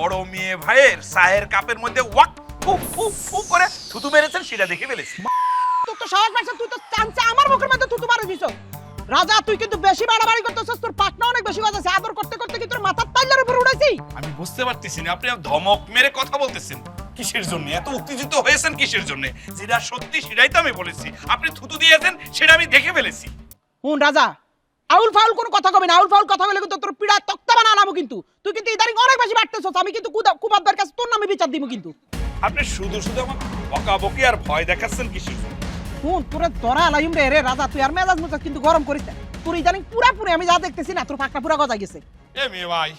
বড় মেয়ে ভাইয়ের চায়ের কাপের মধ্যে ওয়াক ফু ফু ফু করে থুতু মেরেছেন সেটা দেখে ফেলেছি। তোর তো সাহস পাইছে, তুই তো চামচা আমার মুখের মধ্যে থুতু মারি দিছ। রাজা তুই কিন্তু বেশি বাড়াবাড়ি করতেছিস, তোর পাটনা অনেক বেশি বাজাছে। আদর করতে করতে কি তোর মাথার তাইলার উপর উড়াইছি? আমি বুঝতে পারতেছি না আপনি ধমক মেরে কথা বলতেছেন কিসের জন্য, এত উত্তেজিত হয়েছেন কিসের জন্য? যেটা সত্যি সেটাই তো আমি বলেছি, আপনি থুতু দিয়েছেন সেটা আমি দেখে ফেলেছি। হুন রাজা, আউল ফাউল কোনো কথা কবি না। আউল ফাউল কথা বলে কিন্তু তোর পিড়া তক্তা বানালামু কিন্তু। তুই কিন্তু ইদারিং অনেক বেশি বাড়তেছস। আমি কিন্তু কুবাবদার কাছে তোর নামে বিচার দিব কিন্তু। আপনি শুধু শুধু আমার বকাবকি আর ভয় দেখাচ্ছেন কিসের জন্য? হুন তোরে ধরা লাইম রে রাজা, তুই আর মেজাজ মুজাজ কিন্তু গরম করিস না। তোর ইদারিং পুরাপুরি আমি যা দেখতেছি না, তোর পাকনা পুরা গজাই গেছে। এ মেয়ে ভাই,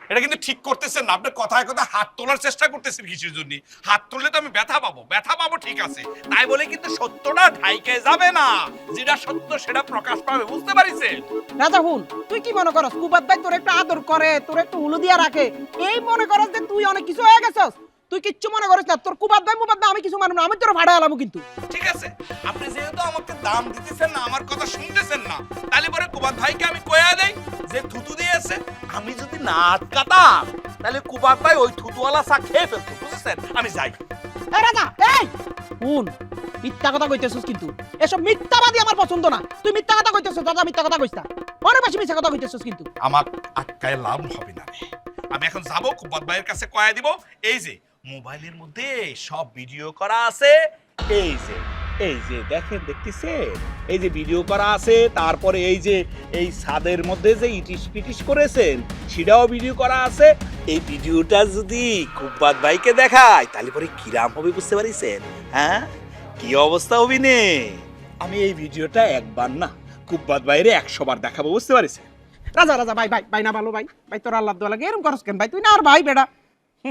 এটা কিন্তু ঠিক করতেছেন না। আপনি কথায় কথায় হাত তোলার চেষ্টা করতেছেন কিসের জন্য? হাত তুললে তো আমি ব্যথা পাবো ঠিক আছে, তাই বলে কিন্তু সত্যটা ঢাইকে যাবে না। যেটা সত্য সেটা প্রকাশ পাবে, বুঝতে পারিছেন? রাজা হুন, তুই কি মনে করস কুবাদ ভাই তোর একটু আদর করে, তোর একটু হুলু দিয়া রাখে, এই মনে করস যে তুই অনেক কিছু হয়ে গেছস? তুই কিচ্ছু মনে করিস না। তোর কুবাদ ভাই মুবাদ ভাই আমি কিছু মানব না, আমি তোর ভাড়া আলামু কিন্তু। ঠিক আছে, আপনি যেহেতু আমাকে দাম দিতেছেন না, আমার কথা শুনতেছেন না, তাহলে পরে কুবাদ ভাইকে আমি কয়া দেই যে থুতু দিয়েছে। আমি যদি না আটকাতাম তাহলে কুবাদ ভাই ওই থুতুওয়ালা চা খেয়ে ফেলতো, বুঝেছেন? আমি যাই। এই রাজা, এই হুন, মিথ্যা কথা কইতেছস কিন্তু। এসব মিথ্যাবাদী আমার পছন্দ না। তুই মিথ্যা কথা কইতেছস, দাদা মিথ্যা কথা কইছ না। অনেক বেশি মিথ্যা কথা কইতেছস কিন্তু। আমার আটকায় লাভ হবে না রে। আমি এখন যাবো কুবাদ ভাইয়ের কাছে কয়া দিব, এই যে মোবাইলের মধ্যে সব ভিডিও করা আছে, এই যে দেখেন, দেখতেছেন? এই যে ভিডিও করা আছে, তারপরে এই যে এই ছাদের মধ্যে যে ইটিস পিটিস করেছেন সেটাও ভিডিও করা আছে। এই ভিডিওটা যদি কুব্বাত ভাইকে দেখায় তাহলে পরে কিরাম হবে, বুঝতে পারিছেন? হ্যাঁ, কি অবস্থা হবে নে? আমি এই ভিডিওটা একবার না কুব্বাত ভাইরে 100 বার দেখাবো, বুঝতে পারিছেন? রাজা রাজা ভাই ভাই ভাই না ভালো ভাই, ভাই তোর আল্লাহ দোয়া লাগে এরকম করস কেন ভাই? তুই না আর ভাই বেটা,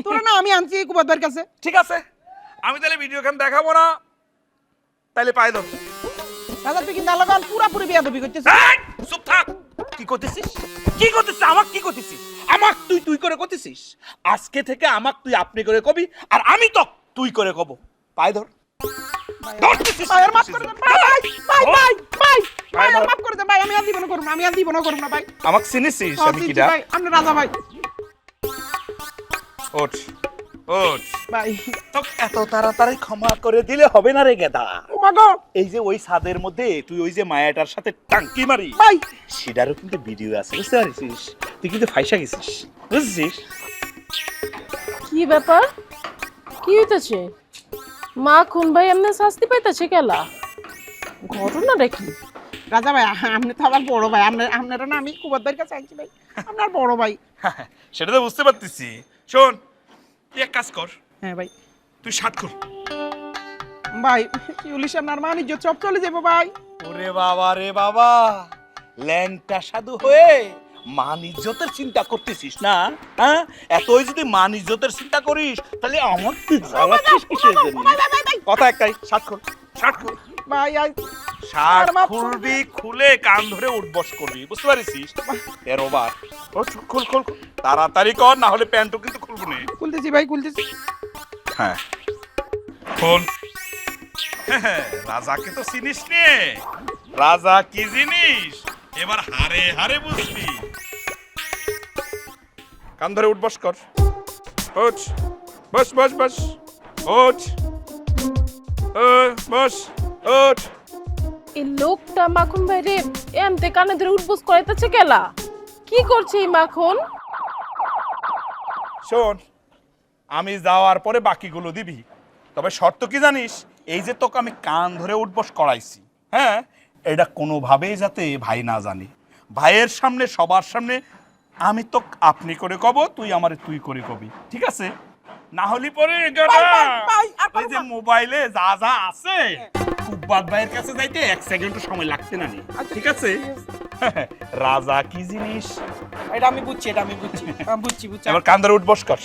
তোরা না আমি আনছি কুবাদ ভাইয়ের কাছে। ঠিক আছে, আমি তাহলে ভিডিও কেন দেখাবো না, তাহলে পাই দাও। রাজা তুই কিন্তু আল্লাহ পুরাপুরি বেয়াদবি করতেছিস। এই, চুপ থাক। কি করতেছিস? কি করতেছিস? আমাক কি করতেছিস? আমাক তুই তুই করে করতেছিস? আজকে থেকে আমাক তুই আপনি করে কবি, আর আমি তো তুই করে কব। পায় ধর। ধরতেছিস? ভাই আর মাফ করে দেন ভাই, ভাই ভাই ভাই ভাই ভাই আর ধর। মাফ করে দেন ভাই, আমি আর জীবন করব না, আমি আর জীবন করব না ভাই। আমাক চিনিসিস আমি চিনছি কিডা? ভাই, আপনি রাজা ভাই। ওঠ ওঠ। ভাই তো এত তাড়াতাড়ি ক্ষমা করে দিলে হবে না রে গেদা। ও মা গো এই যে ওই ছাদের মধ্যে তুই ওই যে মায়াটার সাথে টাঙ্কি মারি, ভাই, সেটারও কিন্তু ভিডিও আছে, বুঝতে পারছিস? তুই কিন্তু ফাইসা গেছিস, বুঝছিস? কি ব্যাপার? কি হইতেছে? মা খুন ভাই এমনি শাস্তি পাইতেছে কেলা? ঘটনাটা কি? রাজা ভাই আপনি তো আমার বড় ভাই, আপনারা না আমি কুবাদ ভাইয়ের কাছে আইছি ভাই, আপনার বড় ভাই। সেটা তো বুঝতে পারতেছি। শোন, তুই এক কাজ কর, হ্যাঁ ভাই। তুই শার্ট খোল। ভাই ইউলিশ আপনার মান ইজ্জত সব চলে যাবো ভাই। ওরে বাবা রে বাবা, ল্যাংটা সাধু হয়ে মান ইজ্জতের চিন্তা করতেছিস না? হ্যাঁ, এতই যদি মান ইজ্জতের চিন্তা করিস তাহলে আমার তুই জ্বালাচ্ছিস কিসের জন্য? কথা একটাই, শার্ট খোল, শার্ট খোল। ভাই আই শার্ট মাফ খুলবি, খুলে কান ধরে উঠবস করবি, বুঝতে পারিস? 13 বার। ও খোল খোল খোল, তাড়াতাড়ি কর, না হলে প্যান্টও কিন্তু খুলবো না। খুলতেছি ভাই, খুলতেছি। হ্যাঁ খোল। হ্যাঁ, রাজাকে তো চিনিস নে, রাজা কি জিনিস এবার হারে হারে বুঝবি। কান ধরে উঠবস কর, ওঠ, বস বস বস, ওঠ, বস, ওঠ। এই লোকটা মাখন ভাই রে এমতে কানে ধরে উঠবস করাইতেছে কেলা? কি করছে এই মাখন? শোন, আমি যাওয়ার পরে বাকিগুলো দিবি, তবে শর্ত কি জানিস? এই যে তোকে আমি কান ধরে উঠবস করাইছি, হ্যাঁ, এটা কোনোভাবেই যাতে ভাই না জানে। ভাইয়ের সামনে, সবার সামনে আমি তো আপনি করে কব, তুই আমারে তুই করে কবি, ঠিক আছে? না হলে পরে ওই যে মোবাইলে যা যা আছে কুব্বাত ভাইয়ের কাছে যাইতে 1 সেকেন্ডও সময় লাগছে না, ঠিক আছে? রাজা কি জিনিস এটা আমি বুঝছি, এটা আমি বুঝছি, বুঝছি বুঝছি। এবার কান ধরে উঠবস কর।